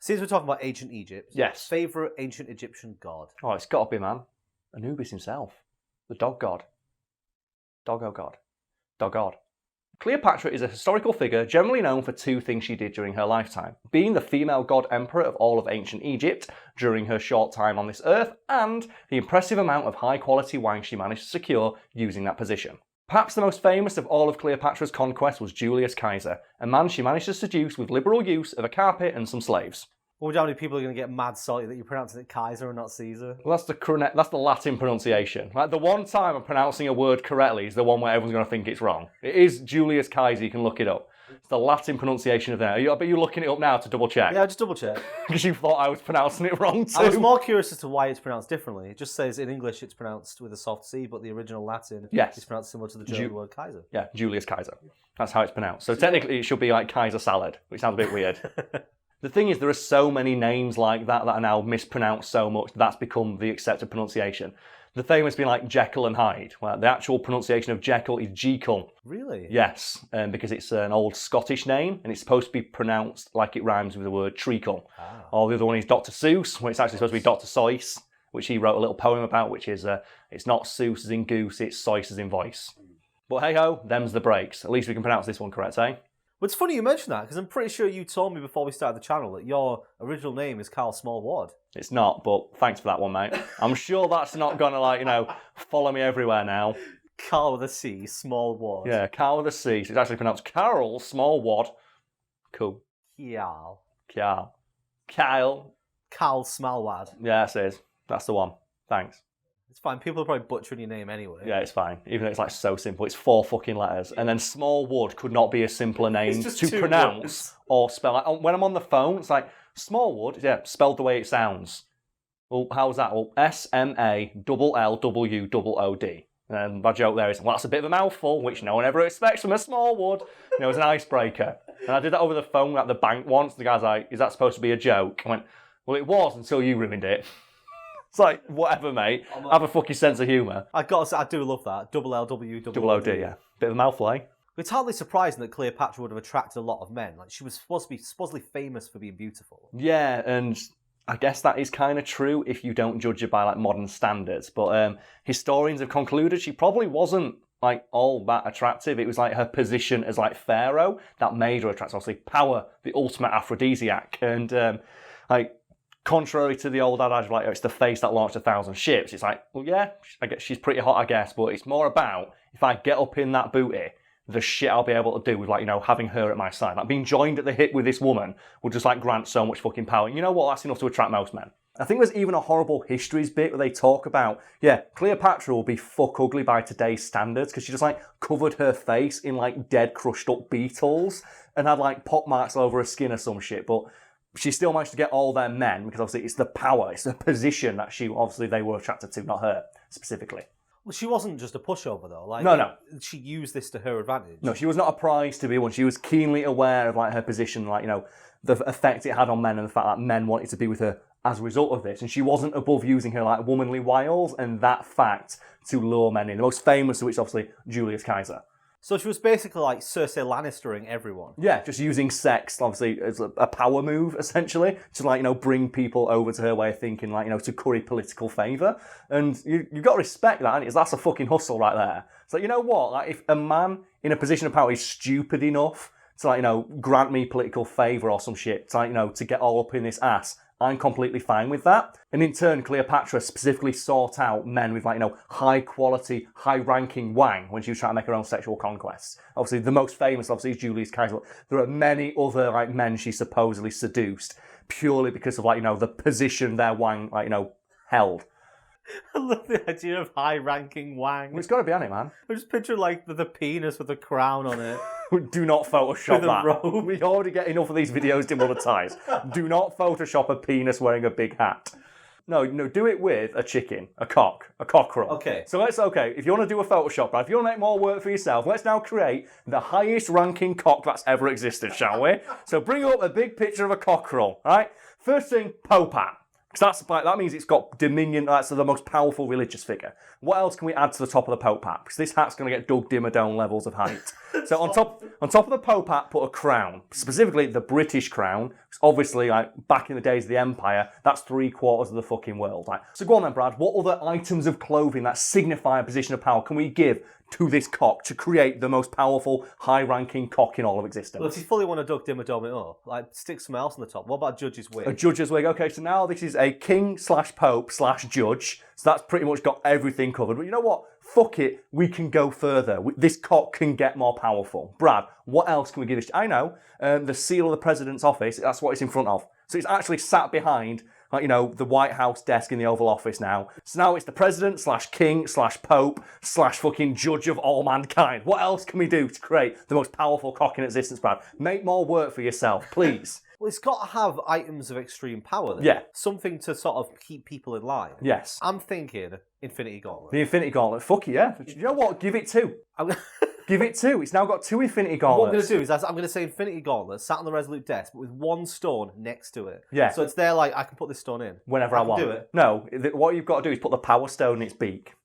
Since we're talking about ancient Egypt, Yes. favourite ancient Egyptian god? Oh, it's got to be, man. Anubis himself. The dog god. Doggo god. Dog god. Cleopatra is a historical figure generally known for two things she did during her lifetime. Being the female god emperor of all of ancient Egypt during her short time on this earth, and the impressive amount of high quality wine she managed to secure using that position. Perhaps the most famous of all of Cleopatra's conquests was Julius Caesar, a man she managed to seduce with liberal use of a carpet and some slaves. I wonder how many people are going to get mad salty that you're pronouncing it Kaiser and not Caesar. Well, that's the Latin pronunciation. Like, the one time I'm pronouncing a word correctly is the one where everyone's going to think it's wrong. It is Julius Caesar, you can look it up. It's the Latin pronunciation of that. I bet you're looking it up now to double check. Yeah, just double check. Because you thought I was pronouncing it wrong too. I was more curious as to why it's pronounced differently. It just says in English it's pronounced with a soft C, but the original Latin is pronounced similar to the German word Kaiser. Yeah, Julius Caesar. That's how it's pronounced. So technically it should be like Kaiser salad, which sounds a bit weird. The thing is, there are so many names like that are now mispronounced so much that's become the accepted pronunciation. The famous being like Jekyll and Hyde. Well, the actual pronunciation of Jekyll is Jekyll. Really? Yes, because it's an old Scottish name and it's supposed to be pronounced like it rhymes with the word treacle. Ah. Or the other one is Dr. Seuss, when it's actually supposed to be Dr. Seuss, which he wrote a little poem about, which is, it's not Seuss as in goose, it's Seuss as in voice. But hey ho, them's the breaks. At least we can pronounce this one correct, eh? Well, it's funny you mention that, because I'm pretty sure you told me before we started the channel that your original name is Karl Smallwood. It's not, but thanks for that one, mate. I'm sure that's not going to, follow me everywhere now. Karl with a C, Smallwood. Yeah, Karl with a C. So it's actually pronounced Karl Smallwood. Cool. Karl. Karl. Kyle. Karl Smallwood. Yeah, it is. That's the one. Thanks. It's fine. People are probably butchering your name anyway. Yeah, it's fine. Even though it's like so simple. It's 4 fucking letters. And then Smallwood could not be a simpler name to pronounce or spell. Like, when I'm on the phone, it's like, Smallwood, yeah, spelled the way it sounds. Well, how's that? Well, SMALLWOOD. And my joke there is, well, that's a bit of a mouthful, which no one ever expects from a Smallwood. It was an icebreaker. And I did that over the phone at the bank once. The guy's like, is that supposed to be a joke? I went, well, it was until you ruined it. It's like, whatever, mate. Have a fucking sense of humour. I gotta say, I do love that. LWOOD, yeah. Bit of a mouthful, eh? It's hardly surprising that Cleopatra would have attracted a lot of men. Like, she was supposedly famous for being beautiful. Yeah, and I guess that is kind of true if you don't judge her by like modern standards. But historians have concluded she probably wasn't like all that attractive. It was like her position as like pharaoh that made her attractive. Obviously, power, the ultimate aphrodisiac, and contrary to the old adage, like, it's the face that launched 1,000 ships, it's like, well, yeah, I guess she's pretty hot, I guess, but it's more about, if I get up in that booty, the shit I'll be able to do with, like, having her at my side. Like, being joined at the hip with this woman will just, like, grant so much fucking power. And you know what? That's enough to attract most men. I think there's even a horrible histories bit where they talk about, yeah, Cleopatra will be fuck ugly by today's standards because she just, like, covered her face in, like, dead, crushed up beetles and had, like, pock marks all over her skin or some shit, but she still managed to get all their men because obviously it's the power, it's the position that they were attracted to, not her specifically. Well, she wasn't just a pushover though. Like, no. She used this to her advantage. No, she was not a prize to be won. She was keenly aware of like her position, like, the effect it had on men and the fact that men wanted to be with her as a result of this. And she wasn't above using her like womanly wiles and that fact to lure men in. The most famous of which obviously Julius Caesar. So she was basically like Cersei Lannistering everyone. Yeah, just using sex, obviously, as a power move, essentially, to, like, bring people over to her way of thinking, like, to curry political favour. And you've got to respect that, and that's a fucking hustle right there. So, you know what? Like, if a man in a position of power is stupid enough to, like, grant me political favour or some shit, to, like, to get all up in this ass, I'm completely fine with that. And in turn, Cleopatra specifically sought out men with, like, high quality, high ranking wang when she was trying to make her own sexual conquests. Obviously, the most famous, obviously, is Julius Caesar. There are many other, like, men she supposedly seduced purely because of, like, the position their wang, like, held. I love the idea of high-ranking wang. Well, it's got to be on it, man. I just picture, like, the penis with a crown on it. Do not Photoshop With a that. robe. We already get enough of these videos demonetized. Do not Photoshop a penis wearing a big hat. No, do it with a chicken, a cockerel. Okay. So if you want to do a Photoshop, right, if you want to make more work for yourself, let's now create the highest ranking cock that's ever existed, shall we? So bring up a big picture of a cockerel, right? First thing, Popat. Because that means it's got dominion, that's the most powerful religious figure. What else can we add to the top of the Pope hat? Because this hat's going to get Doug Dimmadome levels of height. So on top of the Pope hat, put a crown. Specifically, the British crown. Because obviously, like, back in the days of the Empire, that's 3/4 of the fucking world. Right? So go on then, Brad. What other items of clothing that signify a position of power can we give to this cock to create the most powerful, high-ranking cock in all of existence? Well, if you fully want to Doug Dimmadome it up, like, stick something else on the top. What about Judge's wig? A judge's wig. Okay, so now this is a king/pope/judge. So that's pretty much got everything covered. But you know what? Fuck it. We can go further. This cock can get more powerful. Brad, what else can we give this? I know. The seal of the president's office, that's what it's in front of. So it's actually sat behind, like, the White House desk in the Oval Office now. So now it's the president/king/pope/fucking judge of all mankind. What else can we do to create the most powerful cock in existence, Brad? Make more work for yourself, please. Well, it's got to have items of extreme power then. Yeah. Something to sort of keep people in line. Yes. I'm thinking Infinity Gauntlet. The Infinity Gauntlet. Fuck it, yeah. You know what? Give it 2. Give it 2. It's now got 2 Infinity Gauntlets. What I'm going to do is I'm going to say Infinity Gauntlet sat on the Resolute desk, but with one stone next to it. Yeah. So it's there like, I can put this stone in. Whenever I want. Do it. No, what you've got to do is put the Power Stone in its beak.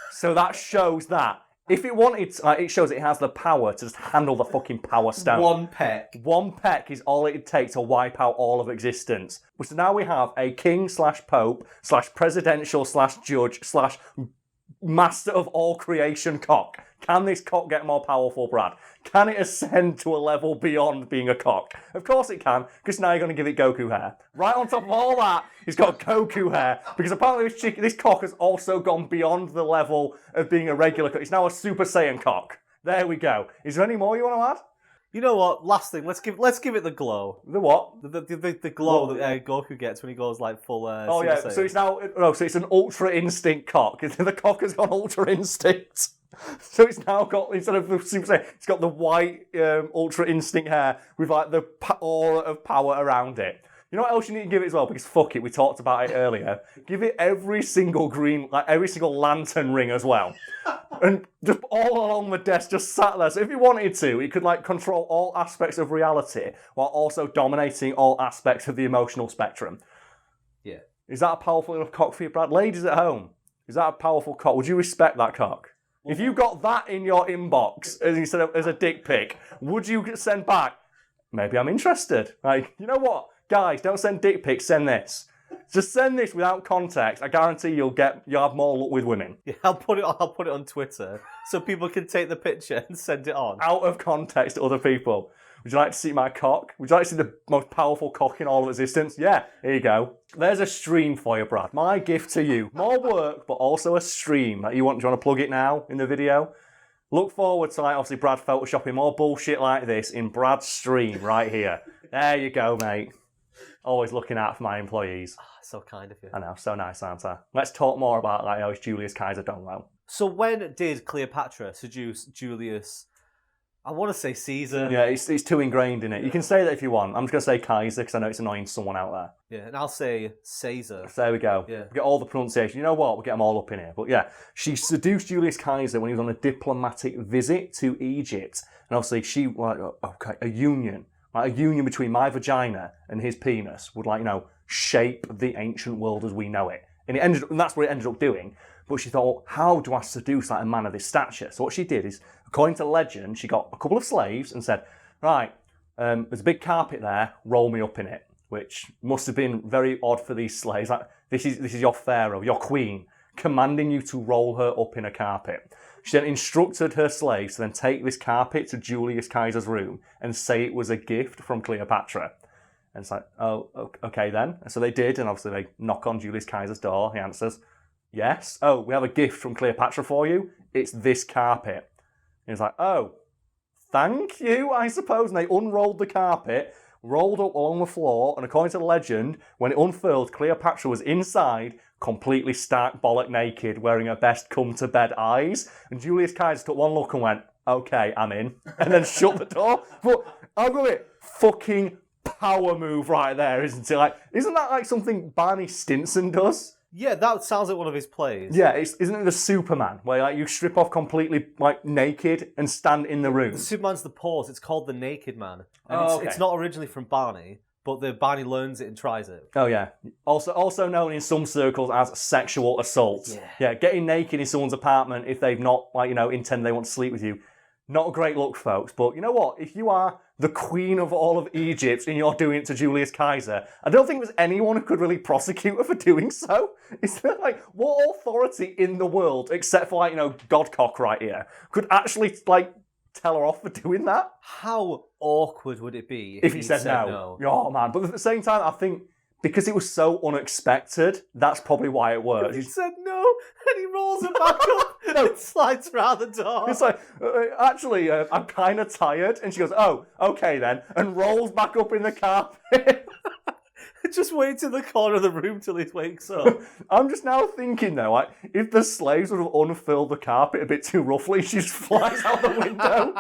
So that shows that. If it wanted, it shows it has the power to just handle the fucking Power Stone. One peck. One peck is all it'd take to wipe out all of existence. So now we have a king/pope/presidential/judge/master of all creation cock. Can this cock get more powerful, Brad? Can it ascend to a level beyond being a cock? Of course it can, because now you're going to give it Goku hair. Right on top of all that, it's got Goku hair, because apparently this cock has also gone beyond the level of being a regular cock. It's now a Super Saiyan cock. There we go. Is there any more you want to add? You know what? Last thing, let's give it the glow. The what? The glow that Goku gets when he goes like full. Oh yeah. So it's now so it's an Ultra Instinct cock. The cock has gone Ultra Instinct. So it's now got, instead of the Super Saiyan, it's got the white Ultra Instinct hair with like the aura of power around it. You know what else you need to give it as well? Because fuck it, we talked about it earlier. Give it every single lantern ring as well. And just all along the desk, just sat there. So if he wanted to, he could like control all aspects of reality while also dominating all aspects of the emotional spectrum. Yeah. Is that a powerful enough cock for you, Brad? Ladies at home, is that a powerful cock? Would you respect that cock? If you got that in your inbox instead of as a dick pic, would you send back, maybe I'm interested? Like, you know what? Guys, don't send dick pics, send this. Just send this without context. I guarantee you'll have more luck with women. Yeah, I'll put it on Twitter so people can take the picture and send it on. Out of context to other people. Would you like to see my cock? Would you like to see the most powerful cock in all of existence? Yeah, here you go. There's a stream for you, Brad. My gift to you. More work, but also a stream. Do you want to plug it now in the video? Look forward to, obviously, Brad photoshopping more bullshit like this in Brad's stream right here. There you go, mate. Always looking out for my employees. Oh, so kind of you. I know, so nice, aren't I? Let's talk more about how it's Julius Caesar done well. So when did Cleopatra seduce Julius? I want to say Caesar. Yeah, it's too ingrained in it. You can say that if you want. I'm just going to say Kaiser because I know it's annoying someone out there. Yeah, and I'll say Caesar. So there we go. Yeah. We get all the pronunciation. You know what? We'll get them all up in here. But yeah, she seduced Julius Caesar when he was on a diplomatic visit to Egypt. And obviously she, a union between my vagina and his penis would, shape the ancient world as we know it. And that's what it ended up doing. But she thought, well, how do I seduce a man of this stature? So what she did is, according to legend, she got a couple of slaves and said, right, there's a big carpet there, roll me up in it. Which must have been very odd for these slaves. This is your pharaoh, your queen, commanding you to roll her up in a carpet. She then instructed her slaves to then take this carpet to Julius Caesar's room and say it was a gift from Cleopatra. And it's like, oh, okay then. And so they did, and obviously they knock on Julius Caesar's door. He answers, yes. Oh, we have a gift from Cleopatra for you. It's this carpet. And he's like, oh, thank you, I suppose. And they unrolled the carpet, rolled up along the floor, and according to the legend, when it unfurled, Cleopatra was inside, completely stark bollock naked, wearing her best come-to-bed eyes. And Julius Caesar took one look and went, okay, I'm in. And then shut the door. But I'll go with fucking power move right there, isn't it? Isn't that something Barney Stinson does? Yeah, that sounds like one of his plays. Yeah, isn't it the Superman, where you strip off completely naked and stand in the room? Superman's the pose. It's called The Naked Man. And okay. It's not originally from Barney, but the Barney learns it and tries it. Oh yeah. Also known in some circles as sexual assault. Yeah, getting naked in someone's apartment if they've not, intend they want to sleep with you. Not a great look, folks. But you know what? If you are the queen of all of Egypt and you're doing it to Julius Caesar, I don't think there's anyone who could really prosecute her for doing so. Is there, what authority in the world, except for, Godcock right here, could actually, tell her off for doing that? How awkward would it be if he said no? Oh, man. But at the same time, I think because it was so unexpected, that's probably why it worked. He said no, and he rolls it back up and slides around the door. It's like, actually, I'm kind of tired. And she goes, oh, okay then, and rolls back up in the carpet. Just waits in the corner of the room till he wakes up. I'm just now thinking, though, if the slaves would have unfurled the carpet a bit too roughly, she just flies out the window.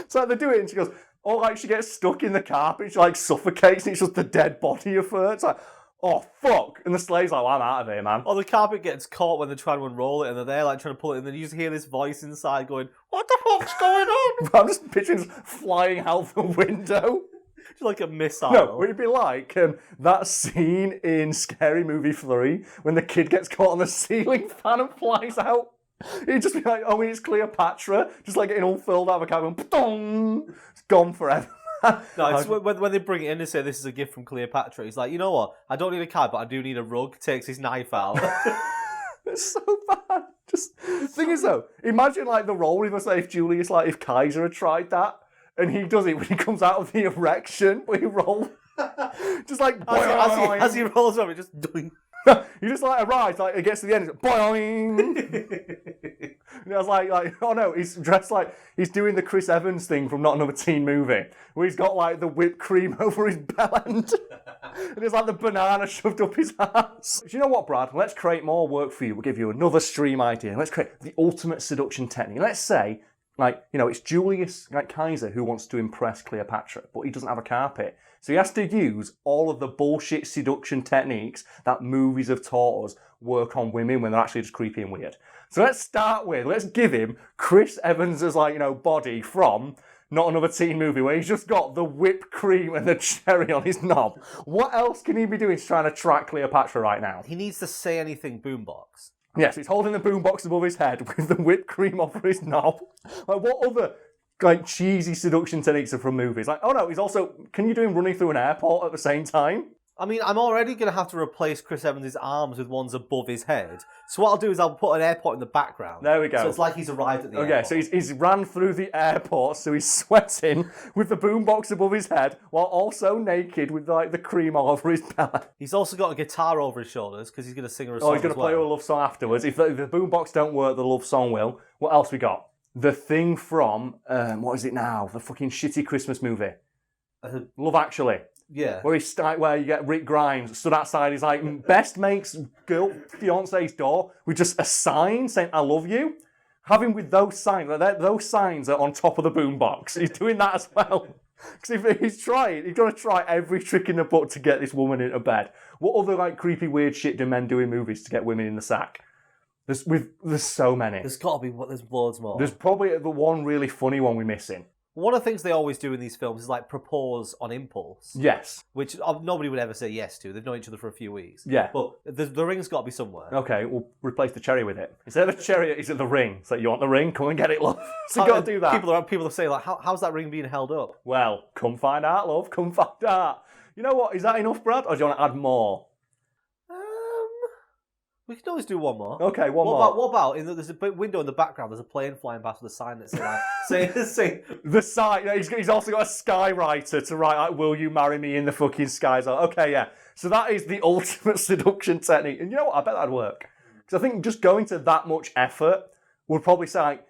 So they do it, and she goes, she gets stuck in the carpet, she, suffocates, and it's just the dead body of her. It's like, oh, fuck. And the slave's like, well, I'm out of here, man. Or the carpet gets caught when they're trying to unroll it, and they're there, trying to pull it, and then you just hear this voice inside going, what the fuck's going on? I'm just picturing flying out the window. Just like a missile. No, it'd be like that scene in Scary Movie 3 when the kid gets caught on the ceiling fan and flies out. It'd just be like, oh, it's Cleopatra, just getting all filled out of a cabin. It's gone forever. No, it's when they bring it in and say this is a gift from Cleopatra, he's like, you know what? I don't need a card, but I do need a rug. Takes his knife out. It's so bad. The thing is, though, imagine the role reverse if Julius, if Kaiser had tried that. And he does it when he comes out of the erection, where he rolls. Just as he rolls over, just doing. You just arrives, it gets to the end, it's boing! And I was oh no, he's dressed he's doing the Chris Evans thing from Not Another Teen Movie, where he's got the whipped cream over his bell end. And there's the banana shoved up his ass. Do you know what, Brad? Let's create more work for you. We'll give you another stream idea. Let's create the ultimate seduction technique. Let's say, it's Julius Caesar who wants to impress Cleopatra, but he doesn't have a carpet. So he has to use all of the bullshit seduction techniques that movies have taught us work on women when they're actually just creepy and weird. So let's give him Chris Evans' body from Not Another Teen Movie, where he's just got the whipped cream and the cherry on his knob. What else can he be doing to try and attract Cleopatra right now? He needs to say anything boombox. Yes, he's holding the boombox above his head with the whipped cream over his knob. What other cheesy seduction techniques are from movies? Oh no, he's also, can you do him running through an airport at the same time? I mean, I'm already going to have to replace Chris Evans' arms with ones above his head. So what I'll do is I'll put an airport in the background. There we go. So it's like he's arrived at the airport. Okay, so he's ran through the airport, so he's sweating with the boombox above his head, while also naked with the cream all over his belly. He's also got a guitar over his shoulders, because he's going to sing her a song. Oh, he's going to play her a love song afterwards. If the boombox don't work, the love song will. What else we got? The thing from, what is it now? The fucking shitty Christmas movie. Love Actually. Yeah. Where you get Rick Grimes stood outside his best mate's fiance's door with just a sign saying "I love you." Have him with those signs. Those signs are on top of the boombox. He's doing that as well. Because if he's going to try every trick in the book to get this woman into bed. What other creepy weird shit do men do in movies to get women in the sack? There's so many. There's got to be there's loads more. There's probably the one really funny one we're missing. One of the things they always do in these films is propose on impulse. Yes. Which nobody would ever say yes to. They've known each other for a few weeks. Yeah. But the ring's got to be somewhere. Okay, we'll replace the cherry with it. Instead of the cherry, it's the ring. So you want the ring? Come and get it, love. So you got to do that. People are saying how's that ring being held up? Well, come find out, love. Come find out. You know what? Is that enough, Brad? Or do you want to add more? We can always do one more. Okay, one more. What about there's a window in the background, there's a plane flying past with a sign that says saying the sign. He's also got a skywriter to write "Will you marry me" in the fucking skies. Okay, yeah. So that is the ultimate seduction technique. And you know what? I bet that'd work. Because I think just going to that much effort would probably say,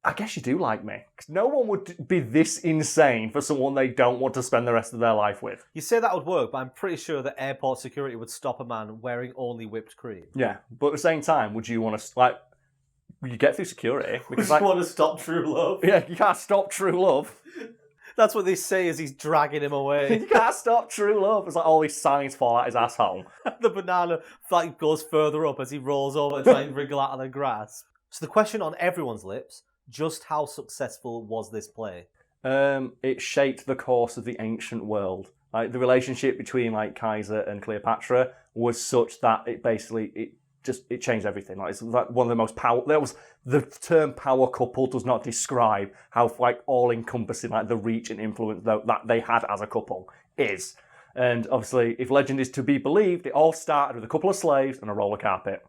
I guess you do like me. Because no one would be this insane for someone they don't want to spend the rest of their life with. You say that would work, but I'm pretty sure that airport security would stop a man wearing only whipped cream. Yeah, but at the same time, would you want to, you get through security? Because you want to stop true love? Yeah, you can't stop true love. That's what they say as he's dragging him away. You can't stop true love. It's all these signs fall out his asshole. The banana goes further up as he rolls over and tries to wriggle out of the grass. So the question on everyone's lips, just how successful was this play? It shaped the course of the ancient world. Like the relationship between like Kaiser and Cleopatra was such that it changed everything. Like it's like one of the most power. That was the term "power couple" does not describe how like all encompassing like the reach and influence that they had as a couple is. And obviously, if legend is to be believed, it all started with a couple of slaves and a roller carpet.